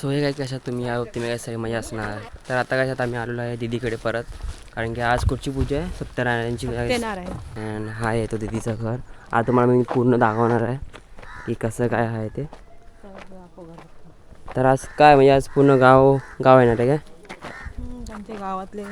So हे काय कशात तुम्ही काय सगळी मजा असणार. तर आता कशात आम्ही आलेलो आहे दीदीकडे परत, कारण की आज कुठची पूजा आहे, सत्यनारायणची अँड हा आहे तो दीदीचं घर. आता तुम्हाला मी पूर्ण दाखवणार आहे की कसं काय आहे ते. तर आज काय म्हणजे आज पूर्ण गाव येणार आहे काय त्यांच्या गावातले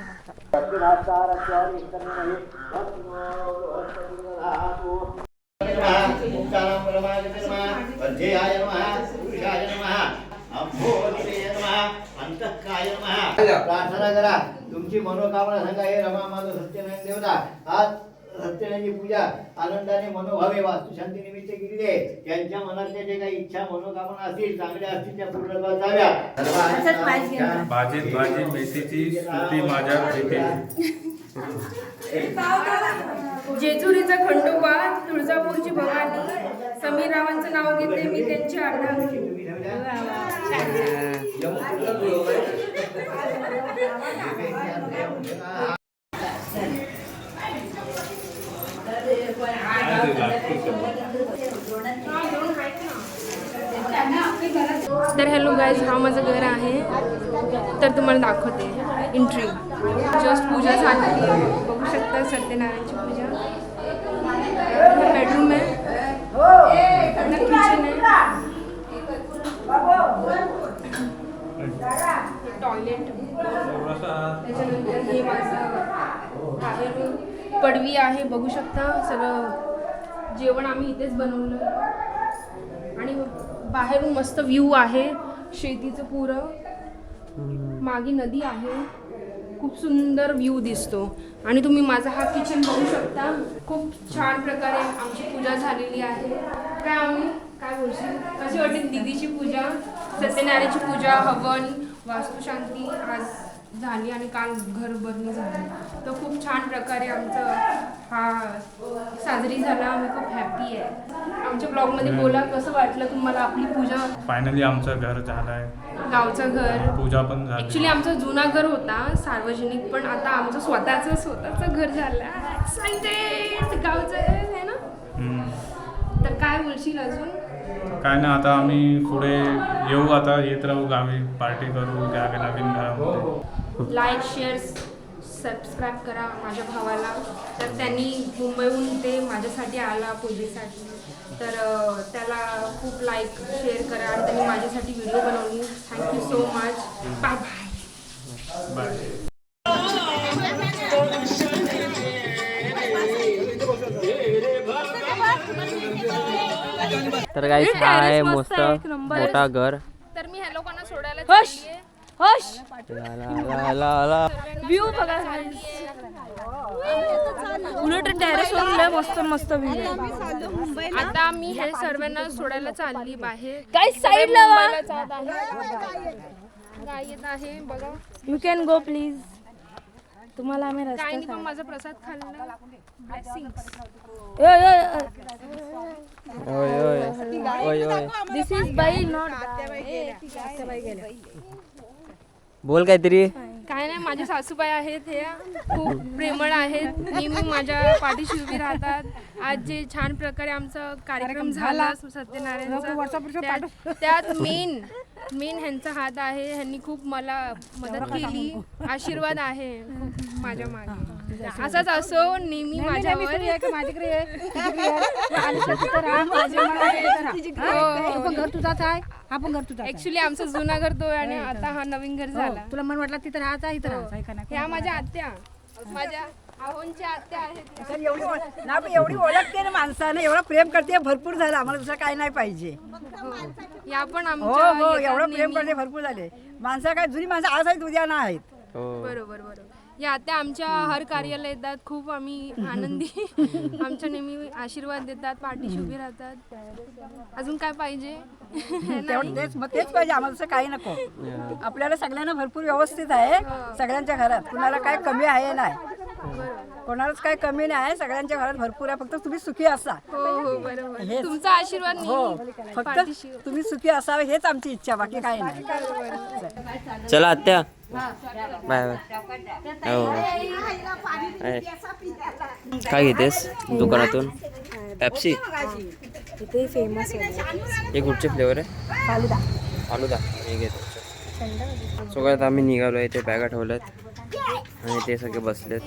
प्रार्थना करा, तुमची मनोकामना सांगा. हे रमा माझं सत्यनारायण देवता, आज सत्यनारायणची पूजा आनंदाने मनोभावे वास्तुशांती निमित्त केलेली आहे. त्यांच्या मनातल्या जे काही इच्छा मनोकामना असतील, चांगल्या असतील, त्या पूर्णत्वास जाव्या. भाजी मेथीची स्तुती माझ्या येथे. जेजुरीचा खंडोबा, तुळजापूरची भवानी, समीररावांचं नाव घेते मी, त्यांची आठवण. तर हॅलो गाईज, हा माझं घर आहे. तर तुम्हाला दाखवते एंट्री. जस्ट पूजा झाली, बघू शकता सत्यनारायणची पूजा. बेडरूम आहे, किचन आहे, टॉयलेट, त्याच्यानंतर हे माझं बाहेरून पडवी आहे, बघू शकता. सगळं जेवण आम्ही इथेच बनवलं आणि बाहेरून मस्त व्ह्यू आहे शेतीचं पुरं. मागे नदी आहे, खूप सुंदर व्ह्यू दिसतो. आणि तुम्ही माझा हा किचन बघू शकता. खूप छान प्रकारे आमची पूजा झालेली आहे. काय बोलशील, कशी वाटते दीदीची पूजा, सत्यनारायणची पूजा, हवन, वास्तुशांती आज झाली आणि काल घर भरणी झाली. तर खूप छान प्रकारे आमचं हा साजरी झाला. आम्ही खूप हॅपी आहे. आमच्या ब्लॉगमध्ये बोला कसं वाटलं तुम्हाला आपली पूजा. फायनली आमचं घर झालं आहे, गावचं घर. पूजा पण झाली. ॲक्च्युली आमचं जुना घर होता सार्वजनिक, पण आता आमचं स्वतःचं घर झालं. एक्साइटेड, गावचं आहे ना. तर काय बोलशील अजून. काय ना, आता आम्ही पुढे येऊ, आता येत राहू गावी, पार्टी करू त्या नवीन घरामध्ये. लाईक, शेअर, सबस्क्राईब करा माझ्या भावाला. तर त्यांनी मुंबईहून ते माझ्यासाठी आला पूजेसाठी, तर त्याला खूप लाईक शेअर करा. आणि त्यांनी माझ्यासाठी व्हिडिओ बनवली. Thank you so much. Bye bye bye. तर गाईस हा आहे मस्त मोठा घर. तर मी ह्या लोकांना सोडायला व्ह्यू बघा, उलट टेरेसवरून मस्त मस्त व्ह्यू. आता मी हे सर्वांना सोडायला चालली बाहेर. काय साईडला गाय येत आहे बघा. You can go please. तुम्हाला आम्ही काय नाही, पण माझा प्रसाद खाल्ला. दिस इज बाई नॉट. बोल काहीतरी. काय नाही, माझे सासूबाई आहेत, हे खूप प्रेमळ आहेत, नेहमी माझ्या पाठीशी उभी राहतात. आज जे छान प्रकारे आमचा कार्यक्रम झाला सत्यनारायणचा, त्यात मेन ह्यांचा हात आहे. ह्यांनी खूप मला मदत केली, आशीर्वाद आहे खूप माझ्या मागे. असाच असो नेहमी माझ्यावर. ऍक्च्युली आमचं जुना घर तो आणि आता हा नवीन घर झाला. तुला मन वाटलं तिथं राहायचा, इथं राहायचा. ह्या माझ्या आत्या, माझ्या आहोंच्या आत्या आहेत. एवढी ओळखते ना माणसानं, एवढं प्रेम करते, भरपूर झालं. आम्हाला दुसरं काही नाही पाहिजे. या पण हो आमच्या हो, एवढं प्रेम करते, भरपूर झाले. माणसं काय जुनी माणसं आज आहेत, उद्या नाही आहेत. बरोबर. या आत्या आमच्या हर कार्याला येतात. खूप आम्ही आनंदी. आमच्या नेहमी आशीर्वाद देतात, पाठीशी उभी राहतात. अजून काय पाहिजे. तेच पाहिजे आम्हाला, दुसरं काही नको. आपल्याला सगळ्यांना भरपूर व्यवस्थित आहे. सगळ्यांच्या घरात कुणाला काय कमी आहे नाही, कोणालाच काय कमी नाही. सगळ्यांच्या घरात भरपूर आहे. फक्त तुम्ही सुखी असा. हो बरोबर. तुमचा आशीर्वाद हो, फक्त पाठीशी. तुम्ही सुखी असावे हेच आमची इच्छा, बाकी काही नाही. चला आत्या, बाय बाय. हो, काय घेतेस दुकानातून. पेप्सी इथे फेमस आहे. हे कुठचे फ्लेवर आहे. फालुदा. अनुदा हे घेतो. सो काय आम्ही निघालो आहे, ते बॅगा ठेवल्यात आणि ते सगळे बसलेत.